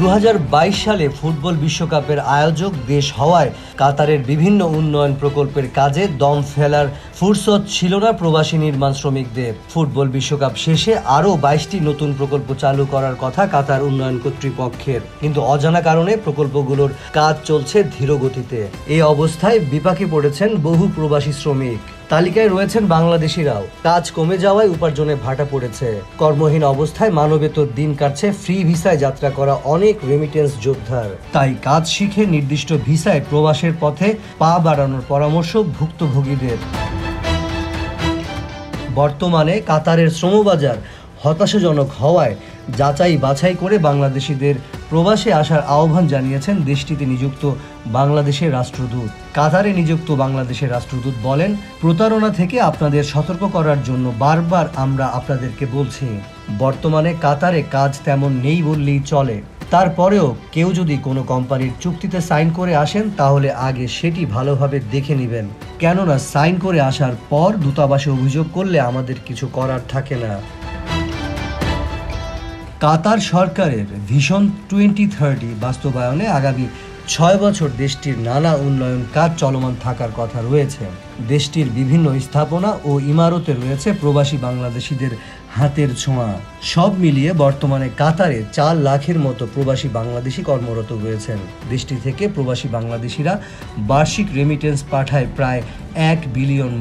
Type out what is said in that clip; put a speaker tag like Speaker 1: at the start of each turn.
Speaker 1: 2022 সালে ফুটবল বিশ্বকাপের আয়োজক দেশ হওয়ায় কাতারের বিভিন্ন উন্নয়ন প্রকল্পের কাজে দম ফেলার ফুরসত ছিল না প্রবাসী নির্মাণ শ্রমিকদের। ফুটবল বিশ্বকাপ শেষে আরও 22টি নতুন প্রকল্প চালু করার কথা কাতার উন্নয়ন কর্তৃপক্ষের, কিন্তু অজানা কারণে প্রকল্পগুলোর কাজ চলছে ধীর গতিতে। এই অবস্থায় বিপাকে পড়েছেন বহু প্রবাসী শ্রমিক। তালিকায় রয়েছেন বাংলাদেশিরাও। কাজ কমে যাওয়ায় উপার্জনে ভাটা পড়েছে। কর্মহীন অবস্থায় মানবেতর দিন কাটছে ফ্রি ভিসায় যাত্রা করা অনেক রেমিটেন্স যোদ্ধার। তাই কাজ শিখে নির্দিষ্ট ভিসায় প্রবাসের পথে পা বাড়ানোর পরামর্শ ভুক্তভোগীদের। বর্তমানে কাতারের শ্রমবাজার হতাশাজনক হওয়ায় যাচাই বাছাই করে বাংলাদেশিদের প্রবাসে আসার আহ্বান জানিয়েছেন দেশটিতে নিযুক্ত বাংলাদেশের রাষ্ট্রদূত। কাতারে নিযুক্ত বাংলাদেশের রাষ্ট্রদূত বলেন, প্রতারণা থেকে আপনাদের সতর্ক করার জন্য বারবার আমরা আপনাদেরকে বলছি। বর্তমানে কাতারে কাজ তেমন নেই বললেই চলে। তারপরেও কেউ যদি কোনো কোম্পানির চুক্তিতে সাইন করে আসেন তাহলে আগে সেটি ভালোভাবে দেখে নেবেন, কেননা সাইন করে আসার পর দূতাবাসে অভিযোগ করলে আমাদের কিছু করার থাকে না। কাতার সরকারের ভিশন 2030 বাস্তবায়নে আগামী 6 বছর দেশটির নানা উন্নয়ন কাজ চলমান থাকার কথা রয়েছে। দেশটির বিভিন্ন স্থাপনা ও ইমারতে রয়েছে প্রবাসী বাংলাদেশিদের হাতের ছোঁয়া। সব মিলিয়ে বর্তমানে কাতারে 4 লাখের মতো প্রবাসী বাংলাদেশি কর্মরত রয়েছেন। দেশটি থেকে প্রবাসী বাংলাদেশিরা বার্ষিক রেমিটেন্স পাঠায় প্রায় $1 বিলিয়ন।